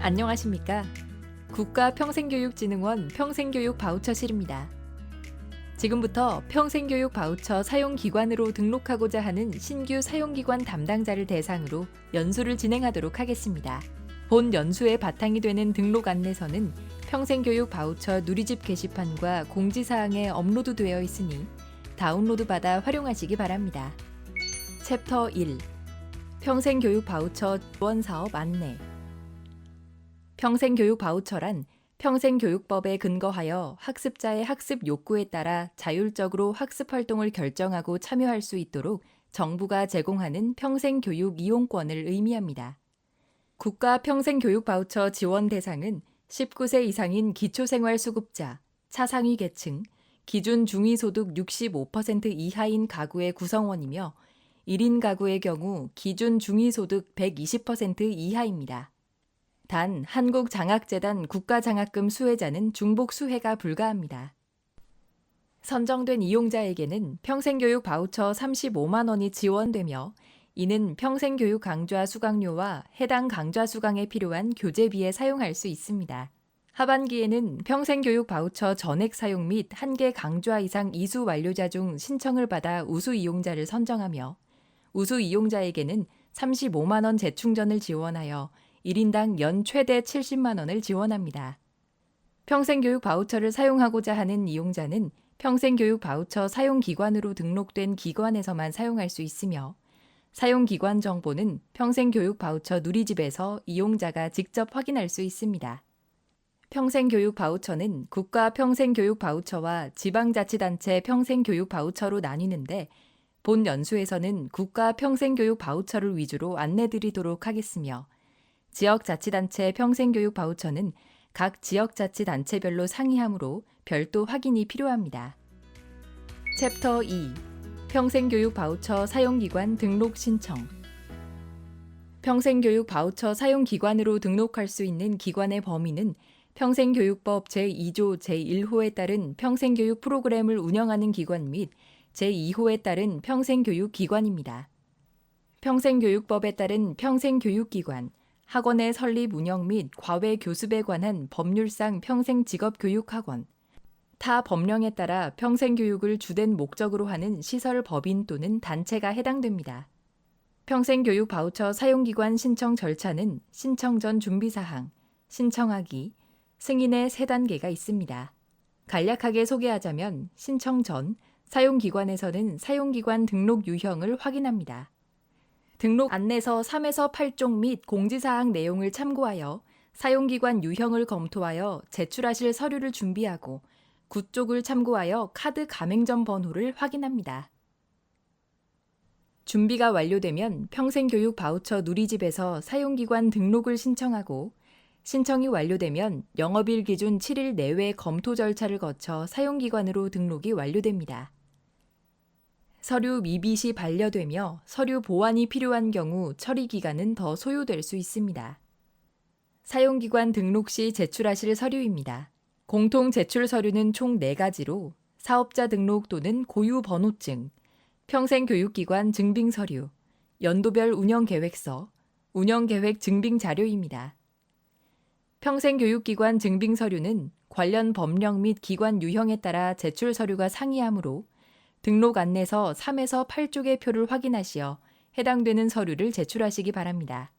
안녕하십니까? 국가평생교육진흥원 평생교육 바우처실입니다. 지금부터 평생교육 바우처 사용기관으로 등록하고자 하는 신규 사용기관 담당자를 대상으로 연수를 진행하도록 하겠습니다. 본 연수의 바탕이 되는 등록 안내서는 평생교육 바우처 누리집 게시판과 공지사항에 업로드되어 있으니 다운로드 받아 활용하시기 바랍니다. 챕터 1. 평생교육 바우처 지원사업 안내. 평생교육 바우처란 평생교육법에 근거하여 학습자의 학습 욕구에 따라 자율적으로 학습 활동을 결정하고 참여할 수 있도록 정부가 제공하는 평생교육 이용권을 의미합니다. 국가 평생교육 바우처 지원 대상은 19세 이상인 기초생활수급자, 차상위 계층, 기준 중위소득 65% 이하인 가구의 구성원이며 1인 가구의 경우 기준 중위소득 120% 이하입니다. 단 한국장학재단 국가장학금 수혜자는 중복 수혜가 불가합니다. 선정된 이용자에게는 평생교육 바우처 35만 원이 지원되며 이는 평생교육 강좌 수강료와 해당 강좌 수강에 필요한 교재비에 사용할 수 있습니다. 하반기에는 평생교육 바우처 전액 사용 및 한 개 강좌 이상 이수 완료자 중 신청을 받아 우수 이용자를 선정하며 우수 이용자에게는 35만 원 재충전을 지원하여 1인당 연 최대 70만 원을 지원합니다. 평생교육 바우처를 사용하고자 하는 이용자는 평생교육 바우처 사용기관으로 등록된 기관에서만 사용할 수 있으며 사용기관 정보는 평생교육 바우처 누리집에서 이용자가 직접 확인할 수 있습니다. 평생교육 바우처는 국가 평생교육 바우처와 지방자치단체 평생교육 바우처로 나뉘는데 본 연수에서는 국가 평생교육 바우처를 위주로 안내드리도록 하겠으며 지역자치단체 평생교육 바우처는 각 지역자치단체별로 상이하므로 별도 확인이 필요합니다. 챕터 2. 평생교육 바우처 사용기관 등록 신청. 평생교육 바우처 사용기관으로 등록할 수 있는 기관의 범위는 평생교육법 제2조 제1호에 따른 평생교육 프로그램을 운영하는 기관 및 제2호에 따른 평생교육기관입니다. 평생교육법에 따른 평생교육기관, 학원의 설립 운영 및 과외 교습에 관한 법률상 평생직업교육학원, 타 법령에 따라 평생교육을 주된 목적으로 하는 시설 법인 또는 단체가 해당됩니다. 평생교육 바우처 사용기관 신청 절차는 신청 전 준비사항, 신청하기, 승인의 3단계가 있습니다. 간략하게 소개하자면 신청 전 사용기관에서는 사용기관 등록 유형을 확인합니다. 등록 안내서 3에서 8쪽 및 공지사항 내용을 참고하여 사용기관 유형을 검토하여 제출하실 서류를 준비하고 9쪽을 참고하여 카드 가맹점 번호를 확인합니다. 준비가 완료되면 평생교육 바우처 누리집에서 사용기관 등록을 신청하고 신청이 완료되면 영업일 기준 7일 내외 검토 절차를 거쳐 사용기관으로 등록이 완료됩니다. 서류 미빗이 반려되며 서류 보완이 필요한 경우 처리 기간은 더 소요될 수 있습니다. 사용기관 등록 시 제출하실 서류입니다. 공통 제출 서류는 총 4가지로 사업자 등록 또는 고유 번호증, 평생교육기관 증빙 서류, 연도별 운영계획서, 운영계획 증빙 자료입니다. 평생교육기관 증빙 서류는 관련 법령 및 기관 유형에 따라 제출 서류가 상이하므로 등록 안내서 3에서 8쪽의 표를 확인하시어 해당되는 서류를 제출하시기 바랍니다.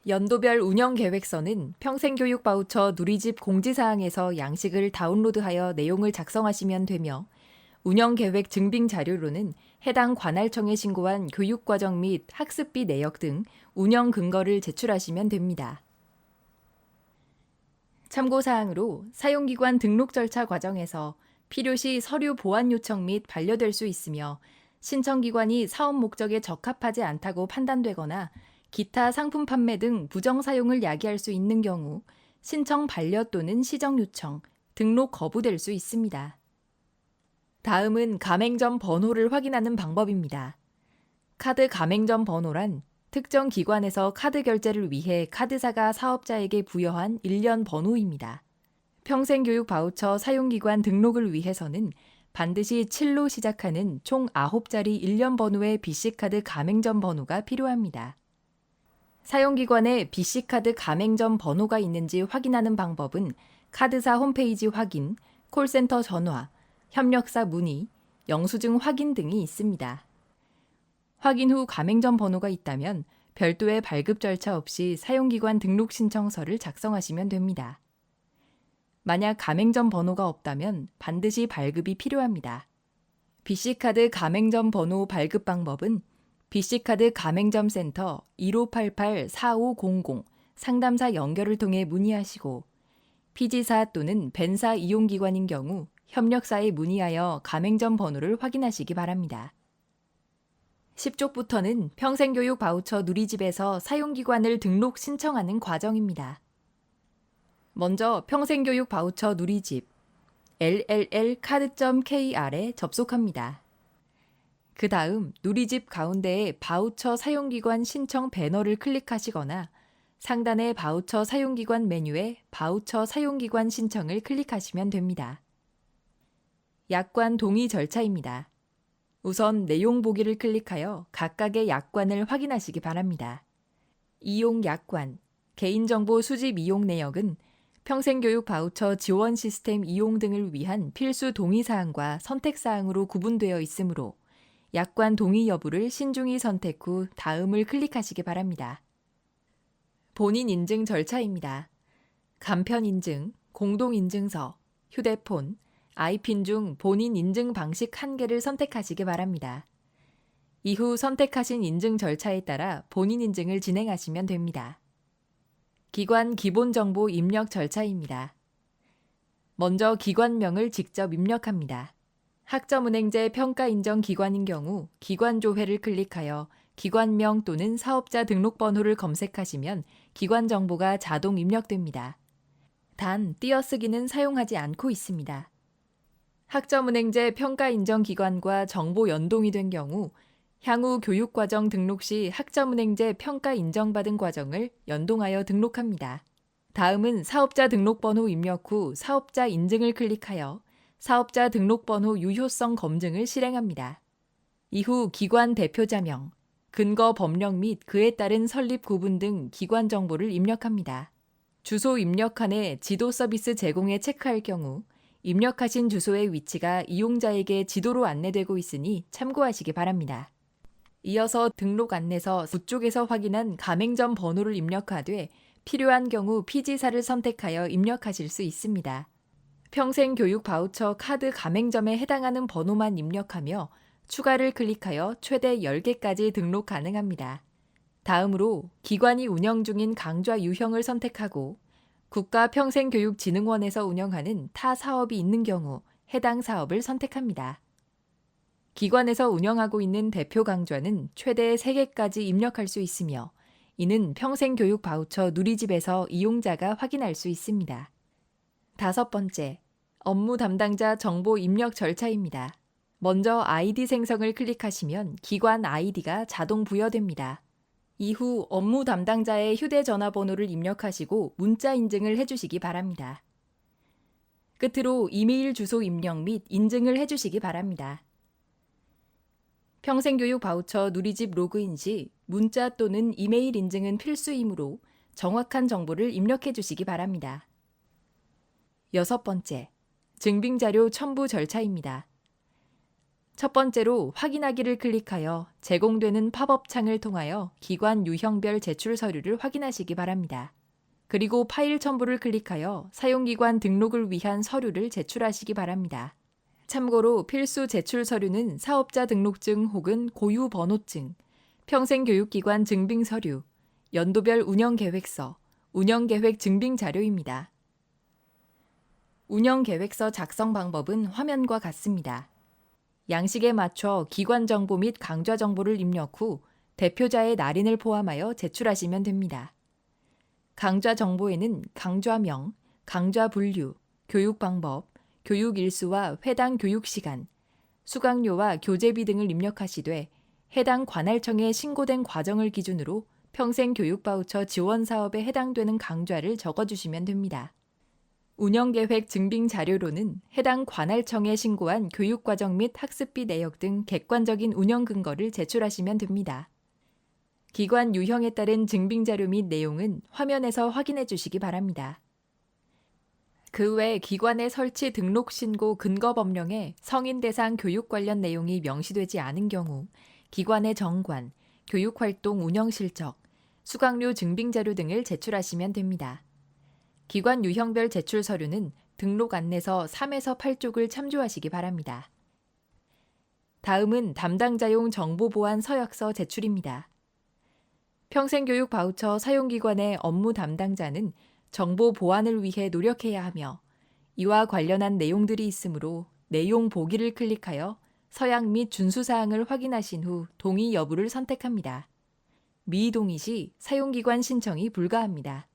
연도별 운영계획서는 평생교육 바우처 누리집 공지사항에서 양식을 다운로드하여 내용을 작성하시면 되며 운영계획 증빙 자료로는 해당 관할청에 신고한 교육과정 및 학습비 내역 등 운영 근거를 제출하시면 됩니다. 참고사항으로 사용기관 등록 절차 과정에서 필요시 서류 보완 요청 및 반려될 수 있으며 신청기관이 사업 목적에 적합하지 않다고 판단되거나 기타 상품 판매 등 부정 사용을 야기할 수 있는 경우 신청 반려 또는 시정 요청, 등록 거부될 수 있습니다. 다음은 가맹점 번호를 확인하는 방법입니다. 카드 가맹점 번호란 특정 기관에서 카드 결제를 위해 카드사가 사업자에게 부여한 일련 번호입니다. 평생교육 바우처 사용기관 등록을 위해서는 반드시 7로 시작하는 총 9자리 일련 번호의 BC카드 가맹점 번호가 필요합니다. 사용기관에 BC카드 가맹점 번호가 있는지 확인하는 방법은 카드사 홈페이지 확인, 콜센터 전화, 협력사 문의, 영수증 확인 등이 있습니다. 확인 후 가맹점 번호가 있다면 별도의 발급 절차 없이 사용기관 등록 신청서를 작성하시면 됩니다. 만약 가맹점 번호가 없다면 반드시 발급이 필요합니다. BC카드 가맹점 번호 발급 방법은 BC카드 가맹점 센터 1588-4500 상담사 연결을 통해 문의하시고 피지사 또는 벤사 이용기관인 경우 협력사에 문의하여 가맹점 번호를 확인하시기 바랍니다. 10쪽부터는 평생교육 바우처 누리집에서 사용기관을 등록 신청하는 과정입니다. 먼저 평생교육 바우처 누리집 llcard.kr에 접속합니다. 그 다음 누리집 가운데에 바우처 사용기관 신청 배너를 클릭하시거나 상단의 바우처 사용기관 메뉴에 바우처 사용기관 신청을 클릭하시면 됩니다. 약관 동의 절차입니다. 우선 내용 보기를 클릭하여 각각의 약관을 확인하시기 바랍니다. 이용 약관, 개인정보 수집 이용 내역은 평생교육 바우처 지원 시스템 이용 등을 위한 필수 동의사항과 선택사항으로 구분되어 있으므로 약관 동의 여부를 신중히 선택 후 다음을 클릭하시기 바랍니다. 본인 인증 절차입니다. 간편 인증, 공동 인증서, 휴대폰, 아이핀 중 본인 인증 방식 1개를 선택하시기 바랍니다. 이후 선택하신 인증 절차에 따라 본인 인증을 진행하시면 됩니다. 기관 기본정보 입력 절차입니다. 먼저 기관명을 직접 입력합니다. 학점은행제 평가인정 기관인 경우 기관조회를 클릭하여 기관명 또는 사업자 등록번호를 검색하시면 기관 정보가 자동 입력됩니다. 단, 띄어쓰기는 사용하지 않고 있습니다. 학점은행제 평가인정 기관과 정보 연동이 된 경우 향후 교육과정 등록 시 학점은행제 평가 인정받은 과정을 연동하여 등록합니다. 다음은 사업자 등록번호 입력 후 사업자 인증을 클릭하여 사업자 등록번호 유효성 검증을 실행합니다. 이후 기관 대표자명, 근거 법령 및 그에 따른 설립 구분 등 기관 정보를 입력합니다. 주소 입력칸에 지도 서비스 제공에 체크할 경우 입력하신 주소의 위치가 이용자에게 지도로 안내되고 있으니 참고하시기 바랍니다. 이어서 등록 안내서 우쪽에서 확인한 가맹점 번호를 입력하되 필요한 경우 피지사를 선택하여 입력하실 수 있습니다. 평생교육 바우처 카드 가맹점에 해당하는 번호만 입력하며 추가를 클릭하여 최대 10개까지 등록 가능합니다. 다음으로 기관이 운영 중인 강좌 유형을 선택하고 국가평생교육진흥원에서 운영하는 타 사업이 있는 경우 해당 사업을 선택합니다. 기관에서 운영하고 있는 대표 강좌는 최대 3개까지 입력할 수 있으며 이는 평생교육 바우처 누리집에서 이용자가 확인할 수 있습니다. 5번째, 업무 담당자 정보 입력 절차입니다. 먼저 아이디 생성을 클릭하시면 기관 아이디가 자동 부여됩니다. 이후 업무 담당자의 휴대전화번호를 입력하시고 문자 인증을 해주시기 바랍니다. 끝으로 이메일 주소 입력 및 인증을 해주시기 바랍니다. 평생교육 바우처 누리집 로그인 시 문자 또는 이메일 인증은 필수이므로 정확한 정보를 입력해 주시기 바랍니다. 6번째, 증빙자료 첨부 절차입니다. 첫 번째로 확인하기를 클릭하여 제공되는 팝업 창을 통하여 기관 유형별 제출 서류를 확인하시기 바랍니다. 그리고 파일 첨부를 클릭하여 사용기관 등록을 위한 서류를 제출하시기 바랍니다. 참고로 필수 제출 서류는 사업자 등록증 혹은 고유 번호증, 평생교육기관 증빙 서류, 연도별 운영계획서, 운영계획 증빙 자료입니다. 운영계획서 작성 방법은 화면과 같습니다. 양식에 맞춰 기관 정보 및 강좌 정보를 입력 후 대표자의 날인을 포함하여 제출하시면 됩니다. 강좌 정보에는 강좌명, 강좌 분류, 교육 방법, 교육 일수와 회당 교육 시간, 수강료와 교재비 등을 입력하시되 해당 관할청에 신고된 과정을 기준으로 평생교육 바우처 지원 사업에 해당되는 강좌를 적어주시면 됩니다. 운영계획 증빙 자료로는 해당 관할청에 신고한 교육과정 및 학습비 내역 등 객관적인 운영 근거를 제출하시면 됩니다. 기관 유형에 따른 증빙 자료 및 내용은 화면에서 확인해 주시기 바랍니다. 그 외 기관의 설치 등록 신고 근거 법령에 성인 대상 교육 관련 내용이 명시되지 않은 경우 기관의 정관, 교육활동 운영 실적, 수강료 증빙 자료 등을 제출하시면 됩니다. 기관 유형별 제출 서류는 등록 안내서 3에서 8쪽을 참조하시기 바랍니다. 다음은 담당자용 정보보안 서약서 제출입니다. 평생교육 바우처 사용기관의 업무 담당자는 정보 보안을 위해 노력해야 하며 이와 관련한 내용들이 있으므로 내용 보기를 클릭하여 서약 및 준수사항을 확인하신 후 동의 여부를 선택합니다. 미동의 시 사용기관 신청이 불가합니다.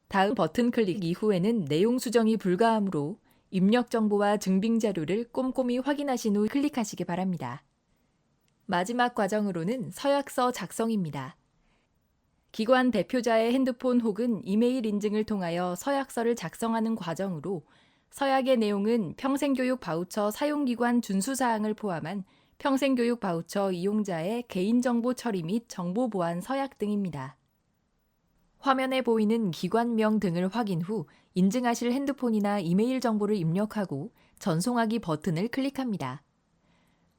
다음 버튼 클릭 이후에는 내용 수정이 불가하므로 입력 정보와 증빙 자료를 꼼꼼히 확인하신 후 클릭하시기 바랍니다. 마지막 과정으로는 서약서 작성입니다. 기관 대표자의 핸드폰 혹은 이메일 인증을 통하여 서약서를 작성하는 과정으로 서약의 내용은 평생교육 바우처 사용기관 준수사항을 포함한 평생교육 바우처 이용자의 개인정보 처리 및 정보보안 서약 등입니다. 화면에 보이는 기관명 등을 확인 후 인증하실 핸드폰이나 이메일 정보를 입력하고 전송하기 버튼을 클릭합니다.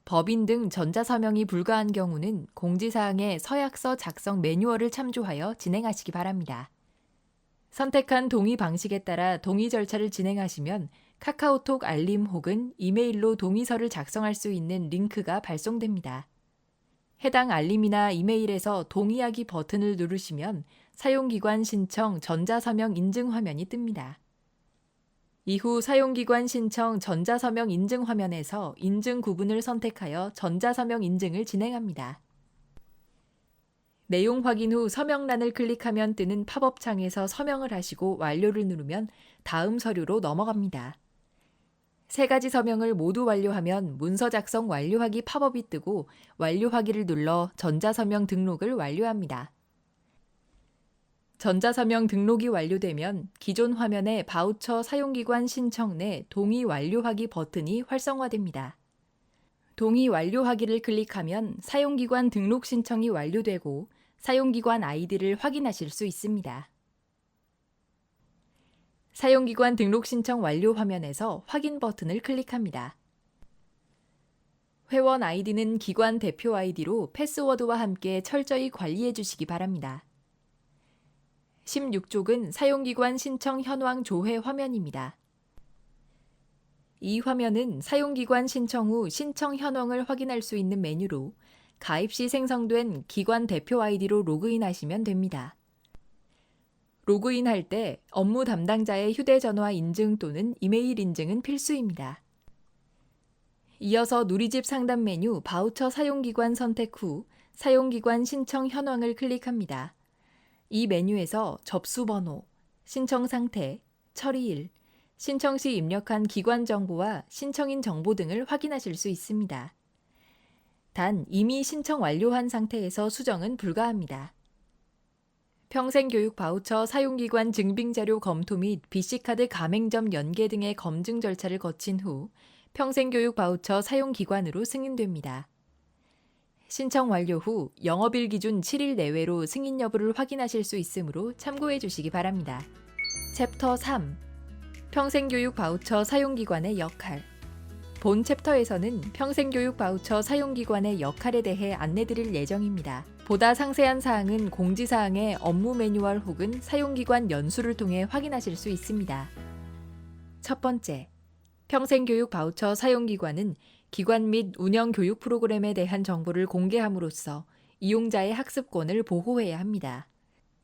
법인 등 전자서명이 불가한 경우는 공지사항의 서약서 작성 매뉴얼을 참조하여 진행하시기 바랍니다. 선택한 동의 방식에 따라 동의 절차를 진행하시면 카카오톡 알림 혹은 이메일로 동의서를 작성할 수 있는 링크가 발송됩니다. 해당 알림이나 이메일에서 동의하기 버튼을 누르시면 사용기관 신청 전자서명 인증 화면이 뜹니다. 이후 사용기관 신청 전자서명 인증 화면에서 인증 구분을 선택하여 전자서명 인증을 진행합니다. 내용 확인 후 서명란을 클릭하면 뜨는 팝업 창에서 서명을 하시고 완료를 누르면 다음 서류로 넘어갑니다. 3가지 서명을 모두 완료하면 문서 작성 완료하기 팝업이 뜨고 완료하기를 눌러 전자서명 등록을 완료합니다. 전자서명 등록이 완료되면 기존 화면에 바우처 사용기관 신청 내 동의 완료하기 버튼이 활성화됩니다. 동의 완료하기를 클릭하면 사용기관 등록 신청이 완료되고 사용기관 아이디를 확인하실 수 있습니다. 사용기관 등록 신청 완료 화면에서 확인 버튼을 클릭합니다. 회원 아이디는 기관 대표 아이디로 패스워드와 함께 철저히 관리해 주시기 바랍니다. 16쪽은 사용기관 신청 현황 조회 화면입니다. 이 화면은 사용기관 신청 후 신청 현황을 확인할 수 있는 메뉴로 가입 시 생성된 기관 대표 아이디로 로그인하시면 됩니다. 로그인할 때 업무 담당자의 휴대전화 인증 또는 이메일 인증은 필수입니다. 이어서 누리집 상담 메뉴 바우처 사용기관 선택 후 사용기관 신청 현황을 클릭합니다. 이 메뉴에서 접수번호, 신청 상태, 처리일, 신청 시 입력한 기관 정보와 신청인 정보 등을 확인하실 수 있습니다. 단 이미 신청 완료한 상태에서 수정은 불가합니다. 평생교육 바우처 사용기관 증빙자료 검토 및 BC카드 가맹점 연계 등의 검증 절차를 거친 후 평생교육 바우처 사용기관으로 승인됩니다. 신청 완료 후 영업일 기준 7일 내외로 승인 여부를 확인하실 수 있으므로 참고해 주시기 바랍니다. 챕터 3. 평생교육 바우처 사용기관의 역할. 본 챕터에서는 평생교육 바우처 사용기관의 역할에 대해 안내드릴 예정입니다. 보다 상세한 사항은 공지사항의 업무 매뉴얼 혹은 사용기관 연수를 통해 확인하실 수 있습니다. 첫 번째, 평생교육 바우처 사용기관은 기관 및 운영 교육 프로그램에 대한 정보를 공개함으로써 이용자의 학습권을 보호해야 합니다.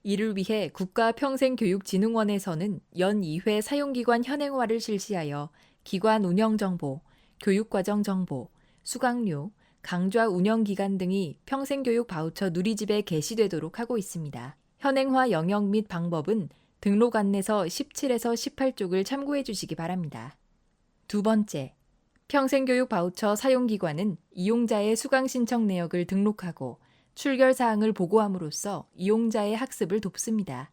이를 위해 국가평생교육진흥원에서는 연 2회 사용기관 현행화를 실시하여 기관 운영 정보, 교육과정 정보, 수강료, 강좌 운영기간 등이 평생교육 바우처 누리집에 게시되도록 하고 있습니다. 현행화 영역 및 방법은 등록 안내서 17에서 18쪽을 참고해 주시기 바랍니다. 두 번째, 평생교육 바우처 사용기관은 이용자의 수강 신청 내역을 등록하고 출결 사항을 보고함으로써 이용자의 학습을 돕습니다.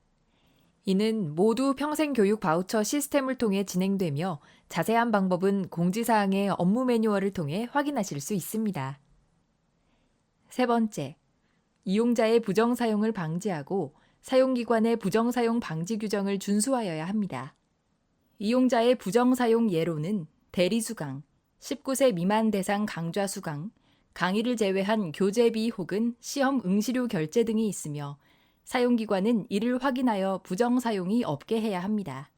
이는 모두 평생교육 바우처 시스템을 통해 진행되며 자세한 방법은 공지사항의 업무 매뉴얼을 통해 확인하실 수 있습니다. 세 번째, 이용자의 부정 사용을 방지하고 사용기관의 부정 사용 방지 규정을 준수하여야 합니다. 이용자의 부정 사용 예로는 대리수강, 19세 미만 대상 강좌 수강, 강의를 제외한 교재비 혹은 시험 응시료 결제 등이 있으며 사용기관은 이를 확인하여 부정 사용이 없게 해야 합니다.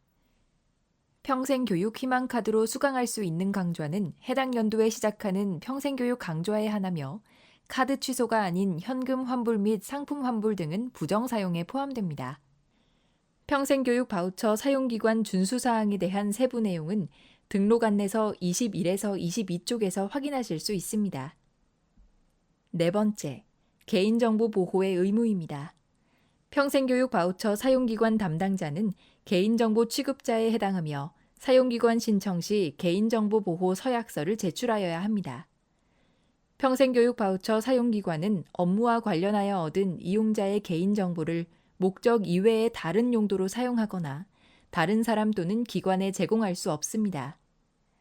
평생교육 희망카드로 수강할 수 있는 강좌는 해당 연도에 시작하는 평생교육 강좌에 한하며 카드 취소가 아닌 현금 환불 및 상품 환불 등은 부정 사용에 포함됩니다. 평생교육 바우처 사용기관 준수사항에 대한 세부 내용은 등록 안내서 21에서 22쪽에서 확인하실 수 있습니다. 네 번째, 개인정보 보호의 의무입니다. 평생교육 바우처 사용기관 담당자는 개인정보 취급자에 해당하며 사용기관 신청 시 개인정보 보호 서약서를 제출하여야 합니다. 평생교육 바우처 사용기관은 업무와 관련하여 얻은 이용자의 개인정보를 목적 이외의 다른 용도로 사용하거나 다른 사람 또는 기관에 제공할 수 없습니다.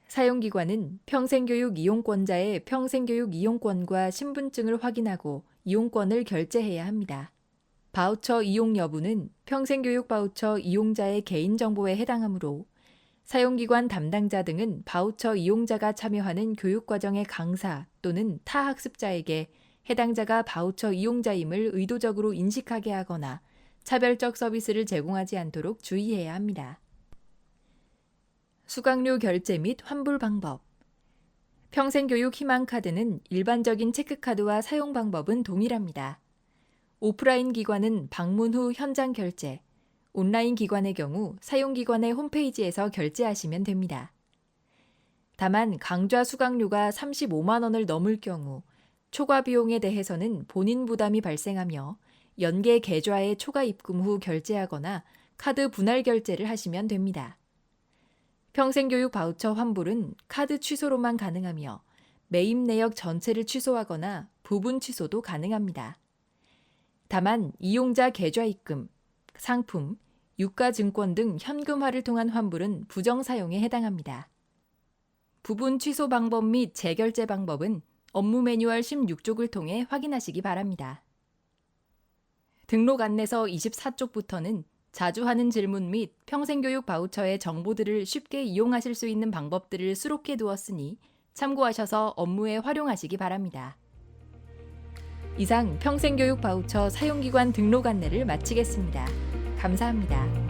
사용기관은 평생교육 이용권자의 평생교육 이용권과 신분증을 확인하고 이용권을 결제해야 합니다. 바우처 이용 여부는 평생교육 바우처 이용자의 개인정보에 해당하므로 사용기관 담당자 등은 바우처 이용자가 참여하는 교육과정의 강사 또는 타 학습자에게 해당자가 바우처 이용자임을 의도적으로 인식하게 하거나 차별적 서비스를 제공하지 않도록 주의해야 합니다. 수강료 결제 및 환불 방법. 평생교육 희망카드는 일반적인 체크카드와 사용 방법은 동일합니다. 오프라인 기관은 방문 후 현장 결제, 온라인 기관의 경우 사용기관의 홈페이지에서 결제하시면 됩니다. 다만 강좌 수강료가 35만 원을 넘을 경우 초과 비용에 대해서는 본인 부담이 발생하며 연계 계좌에 초과 입금 후 결제하거나 카드 분할 결제를 하시면 됩니다. 평생교육 바우처 환불은 카드 취소로만 가능하며 매입 내역 전체를 취소하거나 부분 취소도 가능합니다. 다만 이용자 계좌 입금, 상품, 유가증권 등 현금화를 통한 환불은 부정 사용에 해당합니다. 부분 취소 방법 및 재결제 방법은 업무 매뉴얼 16쪽을 통해 확인하시기 바랍니다. 등록 안내서 24쪽부터는 자주 하는 질문 및 평생교육 바우처의 정보들을 쉽게 이용하실 수 있는 방법들을 수록해 두었으니 참고하셔서 업무에 활용하시기 바랍니다. 이상 평생교육 바우처 사용기관 등록 안내를 마치겠습니다. 감사합니다.